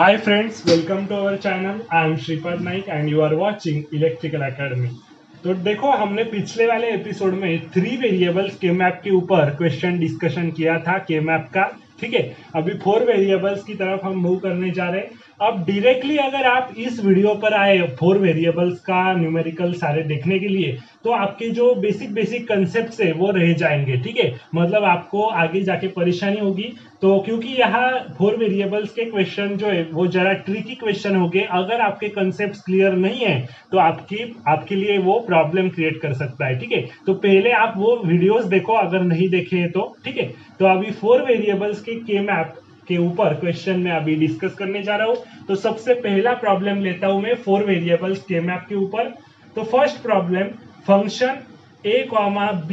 Hi friends, welcome to our channel. I am Shripad Naik and you are watching Electrical Academy. तो देखो हमने पिछले वाले episode में 3 वेरिएबल्स के मैप के ऊपर क्वेश्चन डिस्कशन किया था के मैप का। ठीक है, अभी 4 वेरिएबल्स की तरफ हम मूव करने जा रहे हैं। अब डायरेक्टली अगर आप इस वीडियो पर आए 4 वेरिएबल्स का न्यूमेरिकल सारे देखने के लिए, तो आपके जो बेसिक बेसिक कंसेप्ट है वो रह जाएंगे। ठीक है, मतलब आपको आगे जाके परेशानी होगी। तो क्योंकि यहाँ 4 वेरिएबल्स के क्वेश्चन जो है वो जरा ट्रिकी क्वेश्चन हो गए, अगर आपके कंसेप्ट क्लियर नहीं है तो आपके लिए वो प्रॉब्लम क्रिएट कर सकता है। ठीक है, तो पहले आप वो वीडियोस देखो अगर नहीं देखे हैं तो। ठीक है, तो अभी 4 वेरिएबल्स के मैप के ऊपर क्वेश्चन में अभी डिस्कस करने जा रहा हूं। तो सबसे पहला प्रॉब्लम लेता हूं मैं 4 वेरिएबल्स के मैप के ऊपर। तो first problem, function a, b,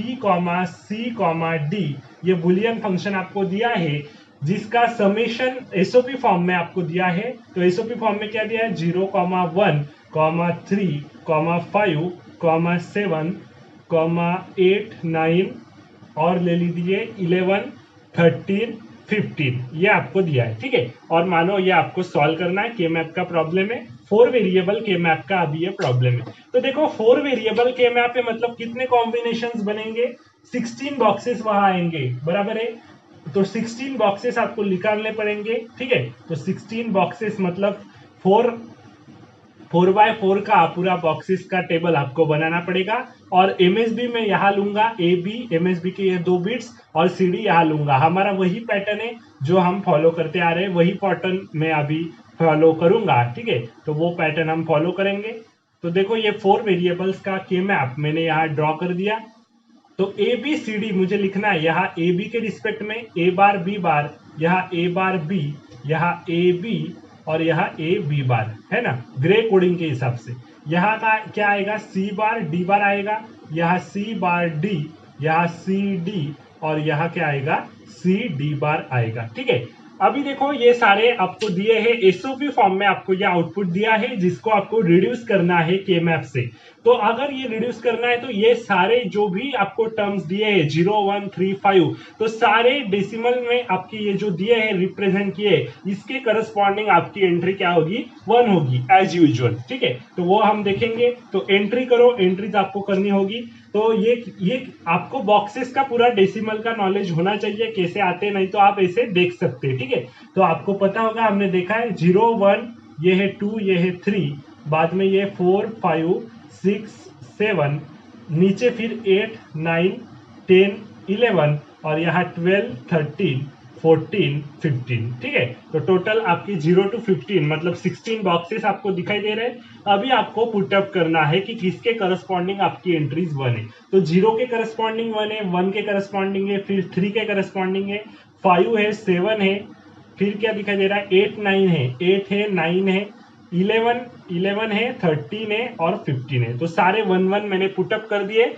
c, d, ये बुलियन फंक्शन आपको दिया है जिसका समेशन एसओपी फॉर्म में आपको दिया है। तो एसओपी फॉर्म में क्या दिया है, 0, 1, 3, 5, 7, 8, 9 और ले लीजिए 11, 13, 15, ये आपको दिया है। ठीक है, और मानो ये आपको सॉल्व करना है। के मैप का प्रॉब्लम है, 4 वेरिएबल के मैप का अभी ये प्रॉब्लम है। तो देखो 4 वेरिएबल के मैप है मतलब कितने कॉम्बिनेशंस बनेंगे, 16 बॉक्सेस वहां आएंगे, बराबर है। तो 16 बॉक्सेस आपको निकालने पड़ेंगे। ठीक है, तो 16 बॉक्सेस मतलब 4x4 का पूरा बॉक्सेस का टेबल आपको बनाना पड़ेगा। और एमएसबी में यहाँ लूंगा ए बी, एमएसबी के ये 2 बिट्स, और सीडी यहाँ लूंगा। हमारा वही पैटर्न है जो हम फॉलो करते आ रहे हैं, वही पैटर्न मैं अभी फॉलो करूंगा। ठीक है, तो वो पैटर्न हम फॉलो करेंगे। तो देखो ये 4 वेरिएबल्स का के मैप मैंने यहाँ ड्रॉ कर दिया। तो ए बी सी डी मुझे लिखना है यहाँ ए बी के रिस्पेक्ट में ए बार बी बार, यहाँ ए बार बी, यहाँ ए बी और यहाँ ए बी बार, है ना, ग्रे कोडिंग के हिसाब से। यहाँ का क्या आएगा, सी बार डी बार आएगा, यहाँ सी बार डी, यहाँ सी डी और यहाँ क्या आएगा, सी डी बार आएगा। ठीक है, अभी देखो ये सारे आपको दिए हैं एसओपी फॉर्म में, आपको ये आउटपुट दिया है जिसको आपको रिड्यूस करना है के मैप से। तो अगर ये रिड्यूस करना है तो ये सारे जो भी आपको टर्म्स दिए हैं 0, 1, 3, 5, तो सारे डेसिमल में आपके ये जो दिए हैं रिप्रेजेंट किए, इसके करस्पॉन्डिंग आपकी एंट्री क्या होगी, 1 होगी एज यूजुअल। ठीक है, तो वो हम देखेंगे। तो एंट्री करो, एंट्रीज आपको करनी होगी। तो ये आपको बॉक्सेस का पूरा डेसिमल का नॉलेज होना चाहिए, कैसे आते, नहीं तो आप ऐसे देख सकते हैं। ठीक है, तो आपको पता होगा, हमने देखा है 0, 1, ये है 2, ये है 3, बाद में ये 4, 5, 6, 7, नीचे फिर 8, 9, 10, 11 और यहाँ 12, 13, 14, 15। ठीक है, तो टोटल आपकी 0 to 15 मतलब 16 बॉक्सेस आपको दिखाई दे रहे हैं। अभी आपको पुटअप करना है कि किसके करस्पॉन्डिंग आपकी एंट्रीज 1 है। तो 0 के करस्पॉन्डिंग 1 है, 1 के करस्पॉन्डिंग है, फिर 3 के करस्पॉन्डिंग है, 5 है, 7 है, फिर क्या दिखाई दे रहा है, 8, 9 है, 8 है, 9 है, 11 है, 13 है और 15 है। तो सारे 1, 1 मैंने पुटअप कर दिए,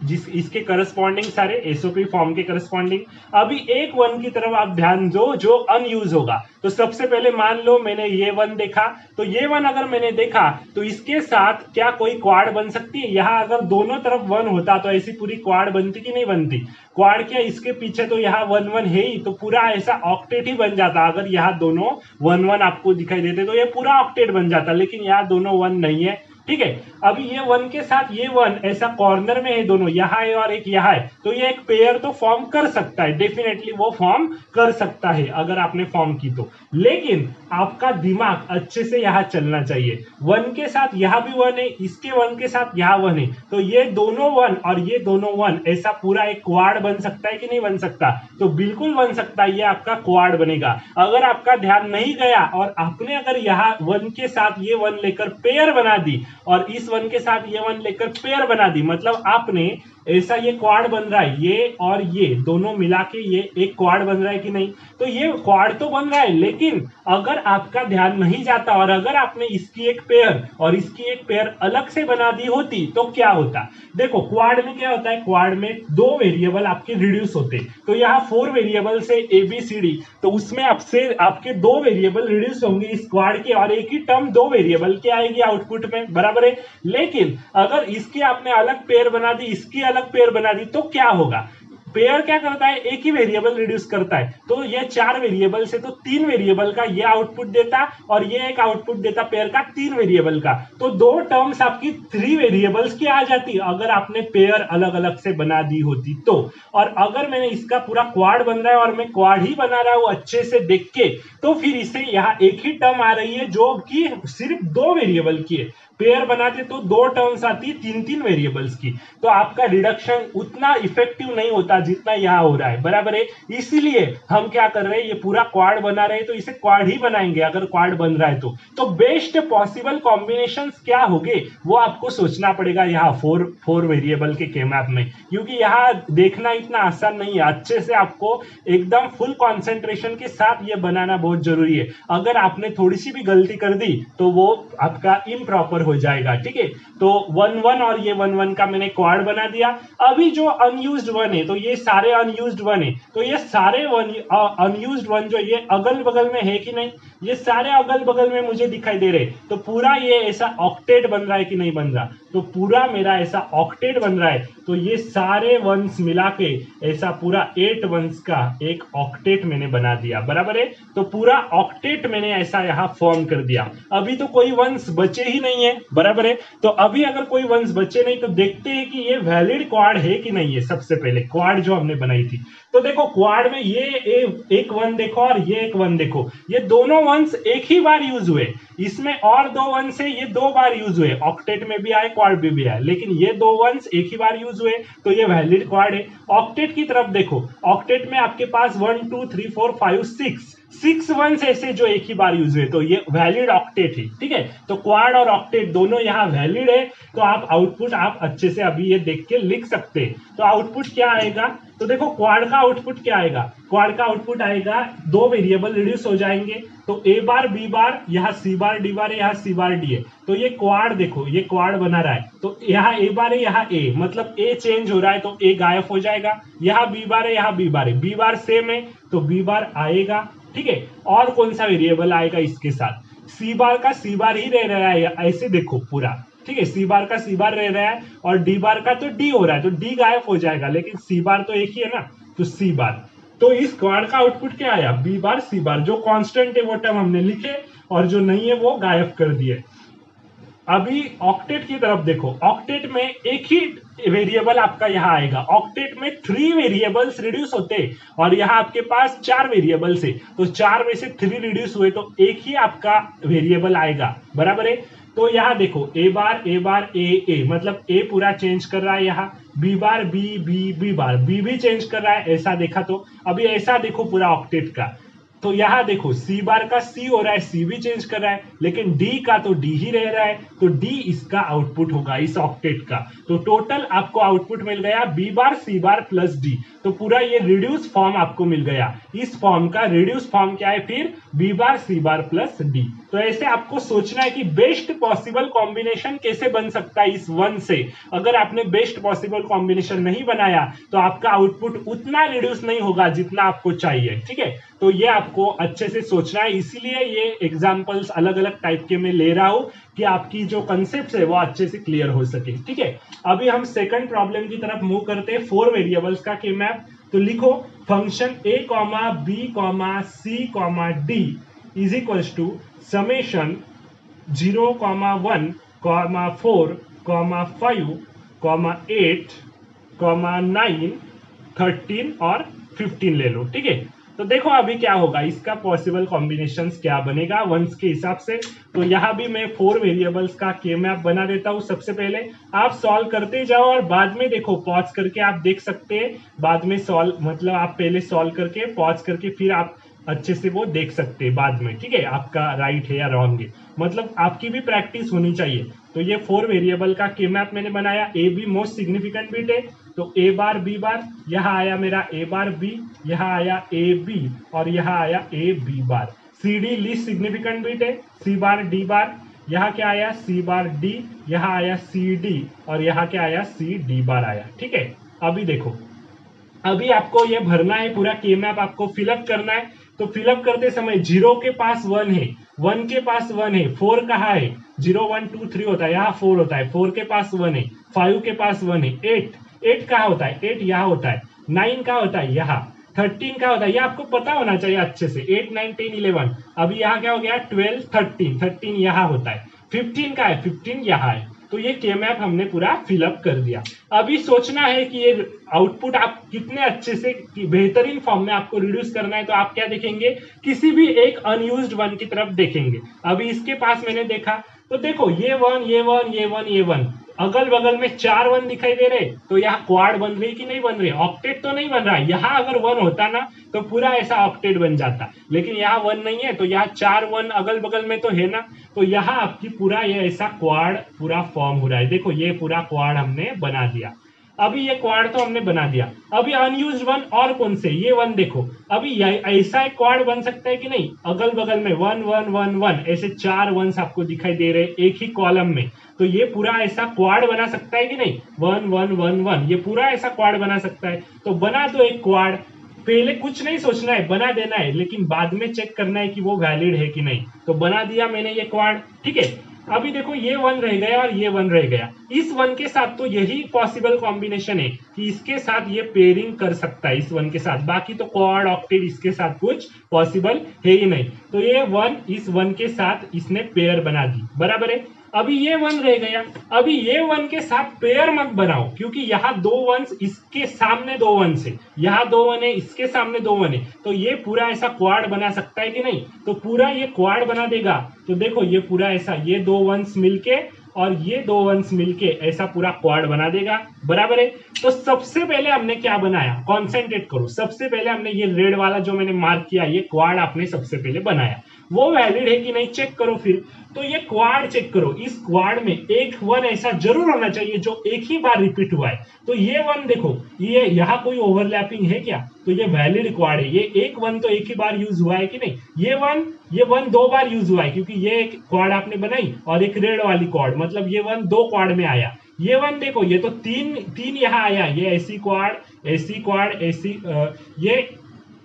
जिस इसके करस्पॉन्डिंग सारे एसओपी फॉर्म के करस्पॉन्डिंग। अभी एक 1 की तरफ आप ध्यान दो जो अनयूज होगा। तो सबसे पहले मान लो मैंने ये 1 देखा, तो ये 1 अगर मैंने देखा तो इसके साथ क्या कोई क्वाड बन सकती है। यहाँ अगर दोनों तरफ 1 होता तो ऐसी पूरी क्वाड बनती कि नहीं बनती, क्वाड क्या, इसके पीछे तो यहाँ 1, 1 है ही, तो पूरा ऐसा ऑक्टेट ही बन जाता। अगर यहाँ दोनों 1, 1 आपको दिखाई देते तो ये पूरा ऑक्टेट बन जाता, लेकिन यहाँ दोनों 1 नहीं है। ठीक है, अभी ये 1 के साथ ये 1 ऐसा कॉर्नर में है, दोनों यहाँ है और एक यहाँ है, तो ये एक पेयर तो फॉर्म कर सकता है, डेफिनेटली वो फॉर्म कर सकता है अगर आपने फॉर्म की तो। लेकिन आपका दिमाग अच्छे से यहाँ चलना चाहिए। 1 के साथ यहाँ भी 1 है, इसके 1 के साथ यहाँ 1 है, तो ये दोनों 1 और ये दोनों 1 ऐसा पूरा एक क्वाड बन सकता है कि नहीं बन सकता, तो बिल्कुल बन सकता है, ये आपका क्वाड बनेगा। अगर आपका ध्यान नहीं गया और आपने अगर यहाँ 1 के साथ ये 1 लेकर पेयर बना दी और इस 1 के साथ ये 1 लेकर पेयर बना दी, मतलब आपने ऐसा ये क्वाड बन रहा है, ये और ये दोनों मिला के ये एक क्वाड बन रहा है कि नहीं, तो ये क्वाड तो बन रहा है। लेकिन अगर आपका ध्यान नहीं जाता और अगर आपने इसकी एक पेयर और इसकी एक पेयर अलग से बना दी होती तो क्या होता। देखो क्वाड में क्या होता है, क्वाड में 2 वेरिएबल आपके रिड्यूस होते, तो यहाँ 4 वेरिएबल से ए बी सी डी, तो उसमें आपके 2 वेरिएबल रिड्यूस होंगे इस क्वाड के, और एक ही टर्म 2 वेरिएबल के आएगी आउटपुट में, बराबर है। लेकिन अगर इसकी आपने अलग पेयर बना दी, इसकी अलग पेयर बना दी, तो क्या होगा, पेयर क्या करता है, एक ही वेरिएबल रिड्यूस करता है, तो ये 4 वेरिएबल से तो 3 वेरिएबल का ये आउटपुट देता और ये एक आउटपुट देता पेयर का 3 वेरिएबल का, तो 2 टर्म्स आपकी 3 वेरिएबल्स की आ जाती अगर आपने पेयर अलग अलग से बना दी होती तो। और अगर मैंने इसका पूरा क्वाड बन रहा है और मैं क्वाड ही बना रहा हूं अच्छे से देख के, तो फिर इसे यहाँ एक ही टर्म आ रही है जो कि सिर्फ 2 वेरिएबल की है। पेयर बनाते तो 2 टर्म्स आती 3 वेरिएबल्स की, तो आपका रिडक्शन उतना इफेक्टिव नहीं होता जितना यहाँ हो रहा है, बराबर है। इसीलिए हम क्या कर रहे हैं, ये पूरा क्वाड बना रहे हैं तो इसे क्वाड ही बनाएंगे अगर क्वाड बन रहा है तो बेस्ट पॉसिबल कॉम्बिनेशंस क्या होंगे वो आपको सोचना पड़ेगा यहाँ फोर वेरिएबल के केमैप में, क्योंकि यहाँ देखना इतना आसान नहीं है। अच्छे से आपको एकदम फुल कॉन्सेंट्रेशन के साथ ये बनाना बहुत जरूरी है। अगर आपने थोड़ी सी भी गलती कर दी तो वो आपका इम्प्रॉपर हो जाएगा, ठीक है। तो 1 1 और ये 1 1 का मैंने क्वाड बना दिया। अभी जो अनयूज्ड 1 है, तो ये सारे अनयूज्ड 1 है, तो ये सारे अनयूज्ड 1 जो ये अगल बगल में है कि नहीं, ये सारे अगल बगल में मुझे दिखाई दे रहे, तो पूरा ये ऐसा ऑक्टेट बन रहा है कि नहीं बन रहा, तो पूरा मेरा ऐसा ऑक्टेट बन रहा है। तो ये सारे वंस मिला के ऐसा पूरा 8 वंस का एक ऑक्टेट मैंने बना दिया, बराबर है। तो पूरा ऑक्टेट मैंने ऐसा यहाँ फॉर्म कर दिया। अभी तो कोई वंस बचे ही नहीं है, बराबर है। तो अभी अगर कोई वंस बचे नहीं तो देखते हैं कि ये वैलिड क्वाड है कि नहीं है। सबसे पहले क्वाड जो हमने बनाई थी, तो देखो क्वाड में ये एक 1 देखो और ये एक 1 देखो, ये दोनों वंस एक ही बार यूज हुए। इसमें और 2 वंस है, ये 2 बार यूज हुए, ऑक्टेट में भी आए क्वाड में भी आए, लेकिन ये 2 वंस एक ही बार यूज हुए तो ये वैलिड क्वाड है। ऑक्टेट की तरफ देखो, ऑक्टेट में आपके पास 1 2 3 4 5 6 वंस ऐसे जो एक ही बार यूज हुए, तो ये वैलिड ऑक्टेट है, ठीक है। तो क्वाड और ऑक्टेट दोनों यहाँ वैलिड है, तो आप आउटपुट आप अच्छे से अभी ये देख के लिख सकते हैं। तो आउटपुट क्या आएगा, तो देखो क्वाड का आउटपुट क्या आएगा, क्वाड का आउटपुट आएगा 2 वेरिएबल रिड्यूस हो जाएंगे, तो ए बार बी बार, यहाँ सी बार डी बार है, यहाँ सी बार डी है। तो ये क्वाड देखो, ये क्वाड बना रहा है, तो यहाँ ए बार है, यहाँ ए, मतलब ए चेंज हो रहा है तो ए गायब हो जाएगा। यहाँ बी बार है, यहाँ बी बार है, बी बार सेम है तो बी बार आएगा, ठीक है। और कौन सा वेरिएबल आएगा इसके साथ, सी बार का सी बार ही रह रहा है, ऐसे देखो पूरा, ठीक है। सी बार का सी बार रह रहा है और डी बार का तो डी हो रहा है, तो डी गायब हो जाएगा, लेकिन सी बार तो एक ही है ना, तो सी बार। तो इस क्वाड का आउटपुट क्या आया, बी बार सी बार, जो कांस्टेंट है वो टर्म हमने लिखे और जो नहीं है वो गायब कर दिए। अभी ऑक्टेट की तरफ देखो, ऑक्टेट में एक ही वेरिएबल आपका यहाँ आएगा, ऑक्टेट में 3 वेरिएबल्स रिड्यूस होते और यहाँ आपके पास 4 वेरिएबल्स है, तो 4 में से 3 रिड्यूस हुए तो एक ही आपका वेरिएबल आएगा, बराबर है। तो यहाँ देखो ए बार ए, मतलब ए पूरा चेंज कर रहा है, यहाँ B bar B bar B भी चेंज कर रहा है, ऐसा देखा। तो अभी ऐसा देखो पूरा ऑक्टेट का, तो यहाँ देखो सी बार का सी हो रहा है, सी भी चेंज कर रहा है, लेकिन डी का तो डी ही रह रहा है, तो डी इसका आउटपुट होगा इस ऑक्टेट का। तो टोटल आपको आउटपुट मिल गया बी बार सी बार प्लस डी, तो पूरा ये रिड्यूस फॉर्म आपको मिल गया। इस फॉर्म का रिड्यूस फॉर्म क्या है फिर, बी बार सी बार प्लस डी। तो ऐसे आपको सोचना है कि बेस्ट पॉसिबल कॉम्बिनेशन कैसे बन सकता है इस 1 से। अगर आपने बेस्ट पॉसिबल कॉम्बिनेशन नहीं बनाया तो आपका आउटपुट उतना रिड्यूस नहीं होगा जितना आपको चाहिए, ठीक है। तो ये आपको अच्छे से सोचना है, इसीलिए ये एग्जांपल्स अलग अलग टाइप के मैं ले रहा हूं कि आपकी जो कंसेप्ट है वो अच्छे से क्लियर हो सके, ठीक है। अभी हम सेकंड प्रॉब्लम की तरफ मूव करते हैं, 4 वेरिएबल्स का के मैप। तो लिखो function a b c d is equals to summation 0 1 4 5 8 9 13 और 15 ले लो, ठीक है। तो देखो अभी क्या होगा, इसका पॉसिबल कॉम्बिनेशंस क्या बनेगा वंस के हिसाब से। तो यहाँ भी मैं 4 वेरिएबल्स का के मैप बना देता हूँ। सबसे पहले आप सॉल्व करते जाओ और बाद में देखो पॉज करके आप देख सकते हैं, बाद में सॉल्व, मतलब आप पहले सॉल्व करके पॉज करके फिर आप अच्छे से वो देख सकते हैं बाद में, ठीक है। आपका राइट है या रॉन्ग है, मतलब आपकी भी प्रैक्टिस होनी चाहिए। तो ये 4 वेरिएबल का के मैप मैंने बनाया। A be most significant bit है, तो ए बार बी बार, यहाँ आया मेरा ए बार बी, यहाँ आया ए बी और यहाँ आया A B bar. C D least significant bit है, सी बार डी बार, यहाँ क्या आया सी बार डी, यहाँ आया सी डी और यहाँ क्या आया सी डी बार आया, ठीक है। अभी देखो, अभी आपको ये भरना है, पूरा के मैप आपको फिलअप करना है। तो फिलअप करते समय 0 के पास 1 है, 1 के पास 1 है, 4 कहाँ है, 0 1 2 3 होता है, यहाँ 4 होता है, 4 के पास 1 है, 5 के पास 1 है, 8 कहाँ होता है, 8 यहाँ होता है, 9 का होता है यहाँ, 13 का होता है, ये आपको पता होना चाहिए अच्छे से। 8 9 10 11, अभी यहाँ क्या हो गया 12 13, 13 यहाँ होता है। 15 का है, 15 यहाँ है। तो ये के मैप हमने पूरा फिलअप कर दिया। अभी सोचना है कि ये आउटपुट आप कितने अच्छे से बेहतरीन फॉर्म में आपको रिड्यूस करना है, तो आप क्या देखेंगे, किसी भी एक अनयूज्ड वन की तरफ देखेंगे। अभी इसके पास मैंने देखा तो देखो ये वन ये वन ये वन ये वन, अगल बगल में 4 वन दिखाई दे रहे, तो यहाँ क्वाड बन रही कि नहीं बन रही, ऑक्टेट तो नहीं बन रहा। यहाँ अगर वन होता ना तो पूरा ऐसा ऑक्टेट बन जाता, लेकिन यहाँ वन नहीं है, तो यहाँ 4 वन अगल बगल में तो है ना, तो यहाँ आपकी पूरा ये ऐसा क्वाड पूरा फॉर्म हो रहा है। देखो ये पूरा क्वाड हमने बना दिया। अभी ये क्वाड तो हमने बना दिया, अभी अनयूज्ड वन और कौन से, ये वन देखो, अभी ऐसा एक क्वाड बन सकता है कि नहीं, अगल बगल में 1 1 1 1 ऐसे 4 वंस आपको दिखाई दे रहे एक ही कॉलम में, तो ये पूरा ऐसा क्वाड बना सकता है कि नहीं, 1 1 1 1, ये पूरा ऐसा क्वाड बना सकता है। तो बना दो एक क्वाड, पहले कुछ नहीं सोचना है, बना देना है, लेकिन बाद में चेक करना है कि वो वैलिड है कि नहीं। तो बना दिया मैंने ये क्वाड, ठीक है। अभी देखो ये वन रह गया और ये वन रह गया, इस वन के साथ तो यही पॉसिबल कॉम्बिनेशन है कि इसके साथ ये पेयरिंग कर सकता है इस वन के साथ, बाकी तो क्वाड ऑक्टेट इसके साथ कुछ पॉसिबल है ही नहीं। तो ये वन इस वन के साथ इसने पेयर बना दी, बराबर है। अभी ये वन रह गया, अभी ये वन के साथ पेयर मत बनाओ, क्योंकि यहाँ 2 वंस इसके सामने 2 वंस है, यहाँ 2 वन है, इसके सामने 2 वन है, तो ये पूरा ऐसा क्वाड बना सकता है कि नहीं, तो पूरा ये क्वाड बना देगा। तो देखो ये पूरा ऐसा, ये 2 वंस मिलके और ये 2 वंस मिलके ऐसा पूरा क्वाड बना देगा, बराबर है। तो सबसे पहले हमने क्या बनाया, कॉन्सेंट्रेट करो, सबसे पहले हमने ये रेड वाला जो मैंने मार्क किया, ये क्वाड आपने सबसे पहले बनाया, वो वैलिड है कि नहीं चेक करो फिर। तो ये क्वाड चेक करो, इस क्वाड में एक वन ऐसा जरूर होना चाहिए जो एक ही बार रिपीट हुआ है। तो ये वन देखो, ये यहाँ कोई ओवरलैपिंग है क्या, तो ये वैलिड क्वाड है। ये एक वन तो एक ही बार यूज हुआ है कि नहीं, ये वन 2 बार यूज हुआ है, क्योंकि ये एक क्वाड आपने बनाई और एक रेड वाली क्वाड, मतलब ये वन 2 क्वाड में आया। ये वन देखो, ये तो तीन यहाँ आया, ये ऐसी क्वाड ऐसी, ये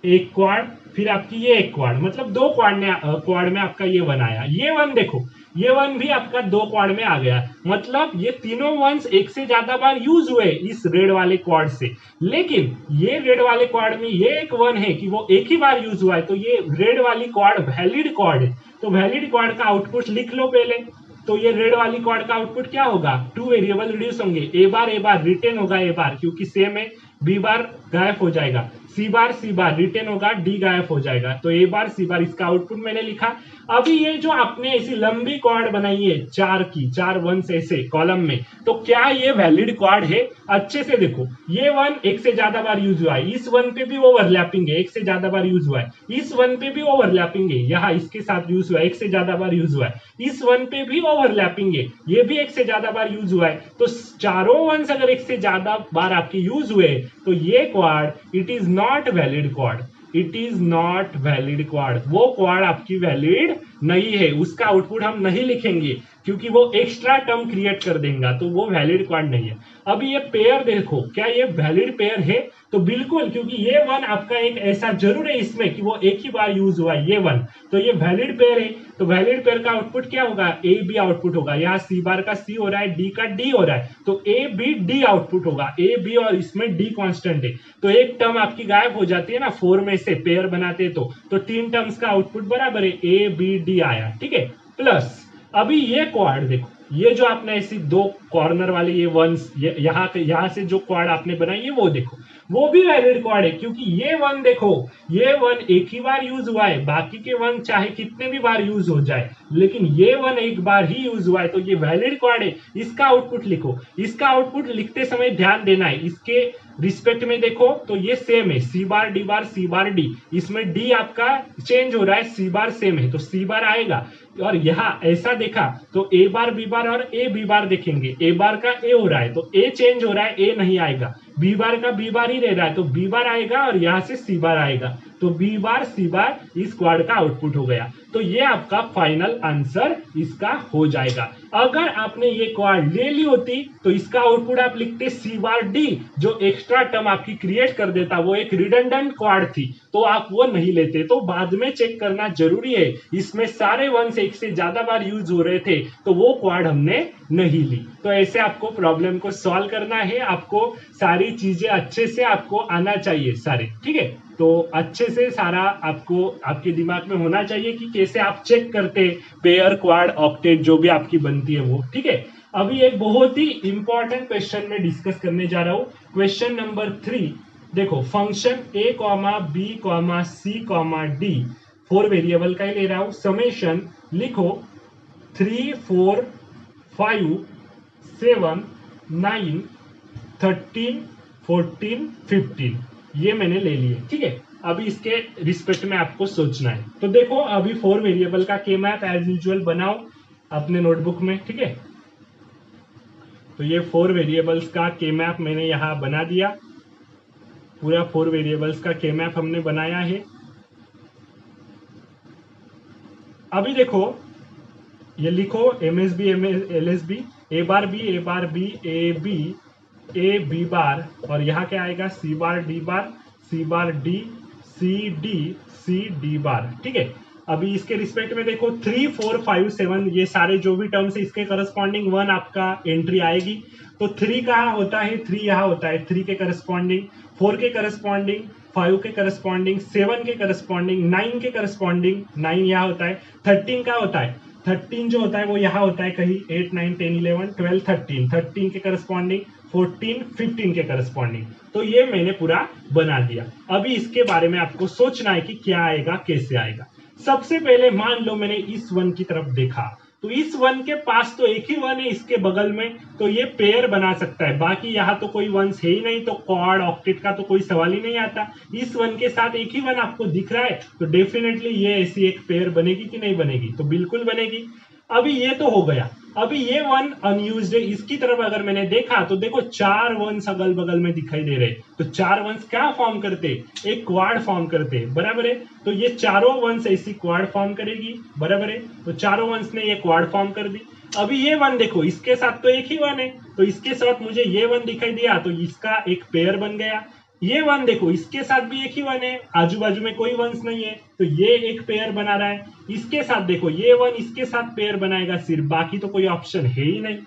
एक क्वाड, फिर आपकी ये एक क्वाड, मतलब 2 क्वाड में आपका ये वन आया। ये वन देखो, ये वन भी आपका 2 क्वाड में आ गया, मतलब ये तीनों वंस एक से ज्यादा बार यूज हुए इस रेड वाले क्वाड से। लेकिन ये रेड वाले क्वाड में ये एक वन है कि वो एक ही बार यूज हुआ है, तो ये रेड वाली क्वाड वैलिड क्वाड है। तो वैलिड क्वाड का आउटपुट लिख लो पहले। तो ये रेड वाली क्वाड का आउटपुट क्या होगा, 2 वेरिएबल रिड्यूस होंगे, ए बार रिटर्न होगा, ए बार क्योंकि सेम है, बी बार गायब हो जाएगा, सी बार रिटर्न होगा, डी गायब हो जाएगा, तो ए बार सी बार, इसका आउटपुट मैंने लिखा। अभी ये जो आपने ऐसी लंबी क्वाड बनाई है 4 वंस ऐसे कॉलम में, तो क्या ये वैलिड क्वाड है, अच्छे से देखो। ये वन एक से ज्यादा बार यूज हुआ है, इस वन पे भी ओवरलैपिंग है, एक से ज्यादा बार यूज हुआ है, इस वन पे भी ओवरलैपिंग है, यहाँ इसके साथ यूज हुआ है, एक से ज्यादा बार यूज हुआ है, इस वन पे भी ओवरलैपिंग है, ये भी एक से ज्यादा बार यूज हुआ है। तो चारों वंस अगर एक से ज्यादा बार आपके यूज हुए, तो ये quad it is not valid quad, it is not valid quad, वो क्वाड आपकी वैलिड नहीं है, उसका आउटपुट हम नहीं लिखेंगे क्योंकि वो एक्स्ट्रा टर्म क्रिएट कर देगा, तो वो वैलिड क्वाड नहीं है। अभी ये पेयर देखो, क्या ये वैलिड पेयर है, तो बिल्कुल, क्योंकि ये वन आपका एक ऐसा जरूर है इसमें कि वो एक ही बार यूज हुआ है, ये वन, तो ये वैलिड पेयर है। तो वैलिड पेयर का आउटपुट क्या होगा, ए बी आउटपुट होगा, यहाँ सी बार का सी हो रहा है, डी का डी हो रहा है, तो ए बी डी आउटपुट होगा, ए बी और इसमें डी कांस्टेंट है, तो एक टर्म आपकी गायब हो जाती है ना 4 में से पेयर बनाते तो 3 टर्म्स का आउटपुट बराबर है, ए बी डी आया, ठीक है। प्लस अभी ये क्वाड देखो, ये जो आपने ऐसी 2 कॉर्नर वाले ये वंस, यहाँ से जो क्वाड आपने बनाई है वो देखो, वो भी वैलिड क्वाड है, क्योंकि ये वन देखो, ये वन एक ही बार यूज हुआ है, बाकी के वन चाहे कितने भी बार यूज हो जाए, लेकिन ये वन एक बार ही यूज हुआ है, तो ये वैलिड क्वाड है। इसका आउटपुट लिखो, इसका आउटपुट लिखते समय ध्यान देना है, इसके रिस्पेक्ट में देखो तो ये सेम है, सी बार डी, इसमें डी आपका चेंज हो रहा है, सी बार सेम है, तो सी बार आएगा। और यहाँ ऐसा देखा तो ए बार बी बार और ए बी बार देखेंगे, ए बार का ए हो रहा है तो ए चेंज हो रहा है, ए नहीं आएगा, बी बार का बी बार ही रह रहा है तो बी बार आएगा, और यहाँ से सी बार आएगा, तो तो बी बार सी बार इस क्वाड का आउटपुट हो गया। तो ये आपका फाइनल आंसर इसका हो जाएगा। अगर आपने ये क्वाड ले ली होती तो इसका आउटपुट आप लिखते सी बार डी, जो एक्स्ट्रा टर्म आपकी क्रिएट कर देता, वो एक रिडंडेंट क्वाड थी, तो आप वो नहीं लेते। तो बाद में चेक करना जरूरी है, इसमें सारे वंस एक से ज्यादा बार यूज हो रहे थे तो वो क्वाड हमने नहीं ली। तो ऐसे आपको प्रॉब्लम को सॉल्व करना है, आपको सारी चीजें अच्छे से आपको आना चाहिए सारे, ठीक है। तो अच्छे से सारा आपको आपके दिमाग में होना चाहिए कि कैसे आप चेक करते पेयर क्वाड ऑक्टेट जो भी आपकी बनती है वो, ठीक है। अभी एक बहुत ही इंपॉर्टेंट क्वेश्चन में डिस्कस करने जा रहा हूं, क्वेश्चन नंबर 3। देखो function a comma B comma C comma D 4 variable का ही ले रहा हूं, समेशन लिखो 3 4 5 7 9 13 14 15, ये मैंने ले लिए, ठीक है। अभी इसके रिस्पेक्ट में आपको सोचना है। तो देखो अभी 4 वेरिएबल का के मैप एज यूजुअल बनाओ अपने नोटबुक में, ठीक है। तो ये 4 वेरिएबल्स का के मैप मैंने यहां बना दिया, पूरा 4 वेरिएबल्स का के मैप हमने बनाया है। अभी देखो ये लिखो MSB LSB A bar B A bar B A B bar, और यहाँ क्या आएगा C bar D D C D bar, ठीक है। अभी इसके रिस्पेक्ट में देखो 3 4 5 7 ये सारे जो भी टर्म्स है इसके करस्पॉन्डिंग 1 आपका एंट्री आएगी। तो 3 कहाँ होता है, 3 यहाँ होता है, 3 के करस्पॉन्डिंग, 4 के करस्पॉन्डिंग, 5 के करस्पॉन्डिंग, 7 के करस्पॉन्डिंग, 9 के करस्पॉन्डिंग, 9 यहाँ होता है, 13 का होता है, 13 जो होता है वो यहाँ होता है कहीं, 8 9 10 11 12 13 के करस्पॉन्डिंग, 14 15 के करस्पॉन्डिंग। तो ये मैंने पूरा बना दिया। अभी इसके बारे में आपको सोचना है कि क्या आएगा कैसे आएगा। सबसे पहले मान लो मैंने इस 1 की तरफ देखा, तो इस 1 के पास तो एक ही 1 है इसके बगल में, तो ये पेयर बना सकता है, बाकी यहाँ तो कोई 1 है ही नहीं, तो क्वाड ऑक्टेट का तो कोई सवाल ही नहीं आता। इस 1 के साथ एक ही 1 आपको दिख रहा है, तो डेफिनेटली ये ऐसी एक पेयर बनेगी कि नहीं बनेगी, तो बिल्कुल बनेगी। अभी ये तो हो गया। अभी ये 1 अनयूज्ड है, इसकी तरफ अगर मैंने देखा तो देखो 4 वंस अगल बगल में दिखाई दे रहे, तो 4 वंस क्या फॉर्म करते, एक क्वाड फॉर्म करते, बराबर है। तो ये चारों वंस ऐसी क्वाड फॉर्म करेगी, बराबर है। तो चारों वंस ने ये क्वाड फॉर्म कर दी। अभी ये 1 देखो, इसके साथ तो एक ही 1 है, तो इसके साथ मुझे ये 1 दिखाई दिया, तो इसका एक पेयर बन गया। ये 1 देखो, इसके साथ भी एक ही 1 है, आजू बाजू में कोई वंस नहीं है, तो ये एक पेयर बना रहा है। इसके साथ देखो ये 1 इसके साथ पेयर बनाएगा सिर्फ, बाकी तो कोई ऑप्शन है ही नहीं।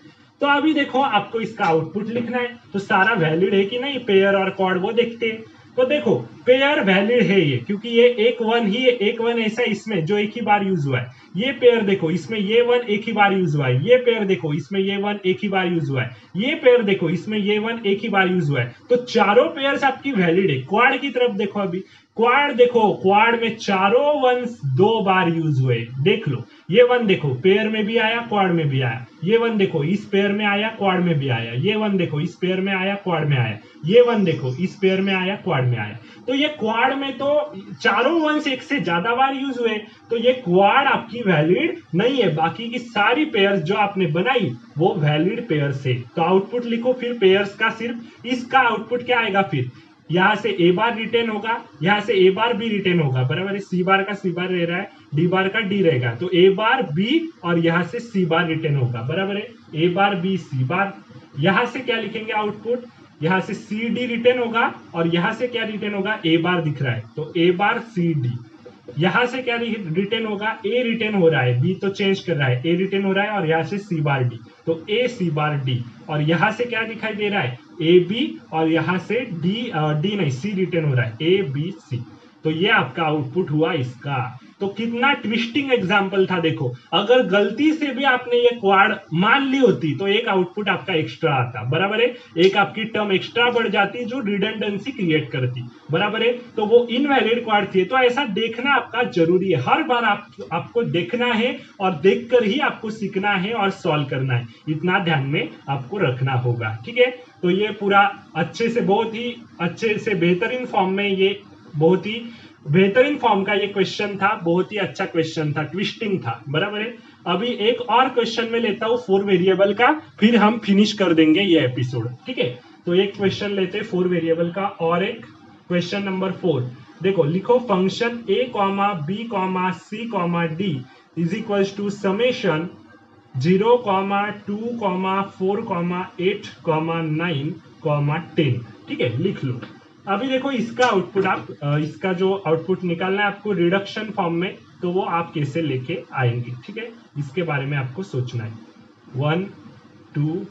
तो अभी देखो आपको इसका आउटपुट लिखना है, तो सारा वैलिड है कि नहीं पेयर और क्वाड वो देखते हैं। तो देखो पेयर वैलिड है ये, क्योंकि ये एक 1 ही है, एक 1 ऐसा इसमें जो एक ही बार यूज हुआ है। ये पेयर देखो, इसमें ये 1 एक ही बार यूज हुआ है, ये पेयर देखो इसमें ये 1 एक ही बार यूज हुआ है, ये पेयर देखो इसमें ये 1 एक ही बार यूज हुआ है। तो चारों पेयर्स आपकी वैलिड है। क्वाड की तरफ देखो, अभी क्वाड देखो, क्वाड में चारों वंस 2 बार यूज हुए, देख लो। ये 1 देखो पेयर में भी आया, क्वाड में भी आया। ये 1 देखो इस पेयर में आया, क्वाड में भी आया। ये 1 देखो इस पेयर में आया, क्वाड में आया। ये 1 देखो इस पेयर में आया, क्वाड में आया। तो ये क्वाड में तो चारों वंस एक से ज्यादा बार यूज हुए, तो ये क्वाड आपकी वैलिड नहीं है। बाकी की सारी पेयर्स जो आपने बनाई वो वैलिड पेयर्स है। तो आउटपुट लिखो फिर पेयर्स का, सिर्फ इसका आउटपुट क्या आएगा, फिर यहां से ए बार रिटर्न होगा, यहां से ए बार भी रिटर्न होगा, बराबर है। सी बार का सी बार रह रहा है, डी बार का डी रहेगा, तो ए बार बी और यहां से सी बार रिटर्न होगा, बराबर है। ए बार बी सी बार, यहां से क्या लिखेंगे आउटपुट, यहां से सी डी रिटर्न होगा, और यहां से क्या रिटर्न होगा, ए बार दिख रहा है तो ए बार सी डी। यहां से क्या रिटर्न होगा, ए रिटर्न हो रहा है, बी तो चेंज कर रहा है, ए रिटर्न हो रहा है, और यहां से सी बार डी, तो ए सी बार डी। और यहां से क्या दिखाई दे रहा है, ए बी, और यहां से डी नहीं सी रिटर्न हो रहा है, ए बी सी। तो ये आपका आउटपुट हुआ इसका। तो कितना ट्विस्टिंग एग्जाम्पल था, देखो अगर गलती से भी आपने ये क्वाड मान ली होती तो एक आउटपुट आपका एक्स्ट्रा आता, बराबर है। एक आपकी टर्म एक्स्ट्रा बढ़ जाती जो रिडंडेंसी क्रिएट करती, बराबर है। तो वो इनवैलिड क्वाड थी। तो ऐसा देखना आपका जरूरी है, हर बार आपको देखना है, और देखकर ही आपको सीखना है और सॉल्व करना है, इतना ध्यान में आपको रखना होगा, ठीक है। तो ये पूरा अच्छे से, बहुत ही अच्छे से बेहतरीन फॉर्म में, ये बहुत ही बेहतरीन फॉर्म का ये क्वेश्चन था, बहुत ही अच्छा क्वेश्चन था, ट्विस्टिंग था, बराबर है। अभी एक और क्वेश्चन में लेता हूं 4 वेरिएबल का, फिर हम फिनिश कर देंगे ये एपिसोड, ठीक है। तो एक क्वेश्चन लेते हैं 4 वेरिएबल का, और एक क्वेश्चन नंबर 4। देखो लिखो function a comma B comma C comma D is equals to summation 0,2,4,8,9,10। ठीक है, लिख लो। अभी देखो इसका आउटपुट आप इसका जो आउटपुट निकालना है आपको रिडक्शन फॉर्म में, तो वो आप कैसे लेके आएंगे। ठीक है, इसके बारे में आपको सोचना है। 1 2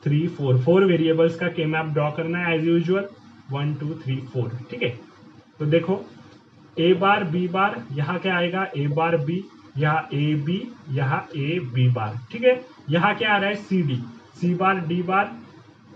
3 4 4 वेरिएबल्स का के मैप ड्रॉ करना है एज यूजुअल। 1 2 3 4। ठीक है, तो देखो ए बार बी बार, यहाँ क्या आएगा ए बार बी, यहाँ ए बी, यहाँ ए बी बार। ठीक है, यहाँ क्या आ रहा है C D, C bar D bar,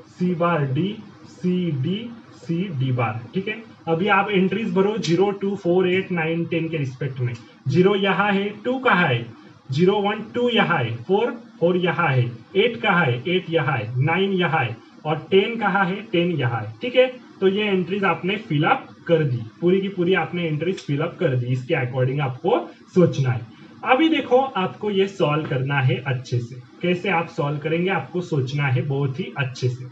C bar D, C D, C D bar. ठीक है, अभी आप एंट्रीज भरो 0 2 4 8 9 10 के रिस्पेक्ट में। 0 यहाँ है, 2 कहाँ है, 0 1 2 यहाँ है, 4 4 यहाँ है, 8 कहाँ है, 8 यहाँ है, 9 यहाँ है, और 10 कहाँ है, 10 यहाँ है। ठीक है, तो ये एंट्रीज आपने फिलअप कर दी, पूरी की पूरी आपने एंट्रीज फिलअप कर दी। इसके अकॉर्डिंग आपको सोचना है। अभी देखो आपको ये सॉल्व करना है अच्छे से। कैसे आप सॉल्व करेंगे आपको सोचना है बहुत ही अच्छे से।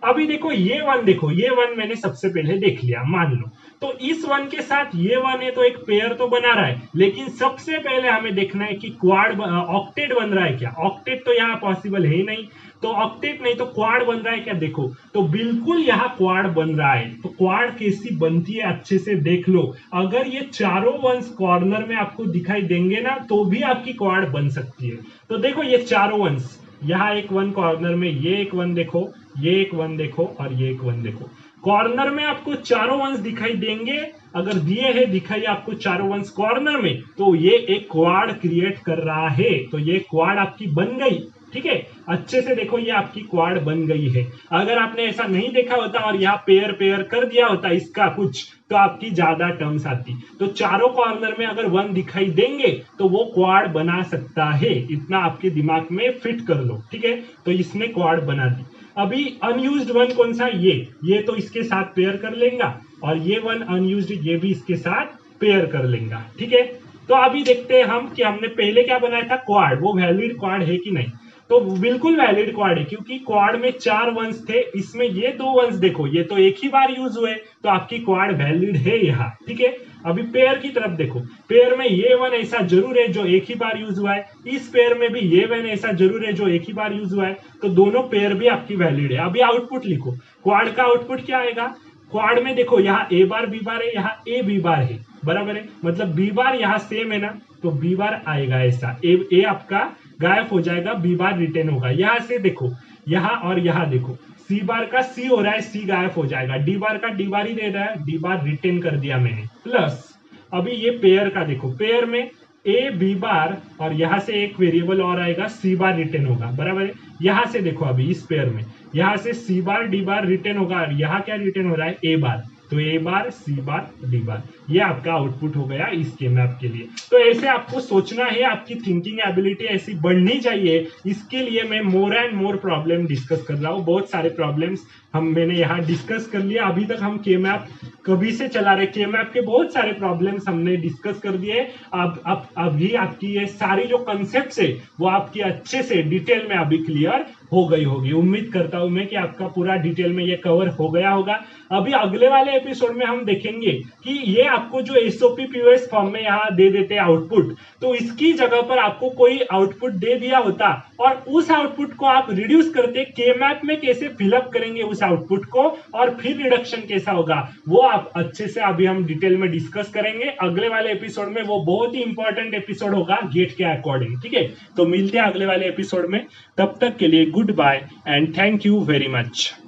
अभी देखो ये वन, देखो ये वन मैंने सबसे पहले देख लिया मान लो, तो इस वन के साथ ये वन है तो एक पेयर तो बना रहा है, लेकिन सबसे पहले हमें देखना है कि क्वाड ऑक्टेट बन रहा है क्या। ऑक्टेट तो यहाँ पॉसिबल है ही नहीं, तो ऑक्टेट नहीं तो क्वाड बन रहा है क्या। देखो तो बिल्कुल यहाँ क्वाड बन रहा है, तो क्वाड कैसी बनती है अच्छे से देख लो। अगर ये चारों वंस कॉर्नर में आपको दिखाई देंगे ना तो भी आपकी क्वाड बन सकती है। तो देखो ये चारों वंस, यहाँ एक वन कॉर्नर में, ये एक वन देखो, ये एक वन देखो, और ये एक वन देखो। कॉर्नर में आपको चारों वंस दिखाई देंगे, अगर दिए है दिखाई आपको चारों वंस कॉर्नर में, तो ये एक क्वाड क्रिएट कर रहा है, तो ये क्वाड आपकी बन गई। ठीक है, अच्छे से देखो ये आपकी क्वाड बन गई है। अगर आपने ऐसा नहीं देखा होता और यहाँ पेयर पेयर कर दिया होता इसका कुछ, तो आपकी ज्यादा टर्म्स आती। तो चारों कॉर्नर में अगर वन दिखाई देंगे तो वो क्वाड बना सकता है, इतना आपके दिमाग में फिट कर लो। ठीक है, तो इसने क्वाड बना दी। अभी अनयूज्ड वन कौन सा, ये तो इसके साथ पेयर कर लेगा, और ये वन अनयूज्ड ये भी इसके साथ पेयर कर लेगा। ठीक है, तो अभी देखते हैं हम कि हमने पहले क्या बनाया था क्वाड, वो वैलिड क्वाड है कि नहीं। तो बिल्कुल वैलिड क्वाड है, क्योंकि क्वाड में 4 वंस थे, इसमें ये 2 वंस देखो ये तो एक ही बार यूज हुए, तो आपकी क्वाड वैलिड है यहाँ। ठीक है, अभी पेयर की तरफ देखो, पेयर में ये वन ऐसा जरूर है जो एक ही बार यूज हुआ है, इस पेयर में भी ये वन ऐसा जरूर है जो एक ही बार यूज हुआ है, तो दोनों पेयर भी आपकी वैलिड है। अभी आउटपुट लिखो, क्वाड का आउटपुट क्या आएगा। क्वाड में देखो यहाँ ए बार बी बार है, यहाँ ए बी बार है, बराबर है, मतलब बी बार यहाँ सेम है ना, तो बी बार आएगा ऐसा, ए आपका गायब हो जाएगा, बी बार रिटेन होगा। यहाँ से देखो, यहाँ और यहाँ देखो, सी बार का सी हो रहा है, सी गायब हो जाएगा, डी बार का डी बार ही दे रहा है, डी बार रिटेन कर दिया मैंने, प्लस अभी ये पेयर का देखो, पेयर में ए बी बार और यहाँ से एक वेरिएबल और आएगा, सी बार रिटेन होगा, बराबर है। यहाँ से देखो अभी इस पेयर में, यहाँ से सी बार डी बार रिटेन होगा, और यहाँ क्या रिटेन हो रहा है ए बार, तो ए बार सी बार डी बार, ये आपका आउटपुट हो गया इसके मैप के लिए। तो ऐसे आपको सोचना है, आपकी थिंकिंग एबिलिटी ऐसी बढ़नी चाहिए। इसके लिए मैं more and more problem discuss कर रहा हूँ, बहुत सारे प्रॉब्लम्स मैंने यहाँ डिस्कस कर लिया। अभी तक हम के मैप कभी से चला रहे, के मैप के बहुत सारे प्रॉब्लम्स हमने डिस्कस कर दिए। अब अभी आपकी ये सारी जो कंसेप्ट है वो आपकी अच्छे से डिटेल में अभी क्लियर हो गई होगी। उम्मीद करता हूं मैं कि आपका पूरा डिटेल में ये कवर हो गया होगा। अभी अगले वाले एपिसोड में हम देखेंगे कि ये आपको जो एसओपी पीओएस फॉर्म में यहाँ दे देते हैं आउटपुट, तो इसकी जगह पर आपको कोई आउटपुट दे दिया होता और उस आउटपुट को आप रिड्यूस करते के मैप में कैसे फिलअप करेंगे उस आउटपुट को, और फिर रिडक्शन कैसा होगा वो आप अच्छे से अभी हम डिटेल में डिस्कस करेंगे अगले वाले एपिसोड में। वो बहुत ही इंपॉर्टेंट एपिसोड होगा गेट के अकॉर्डिंग। ठीक है, तो मिलते हैं अगले वाले एपिसोड में, तब तक के लिए good bye and thank you very much.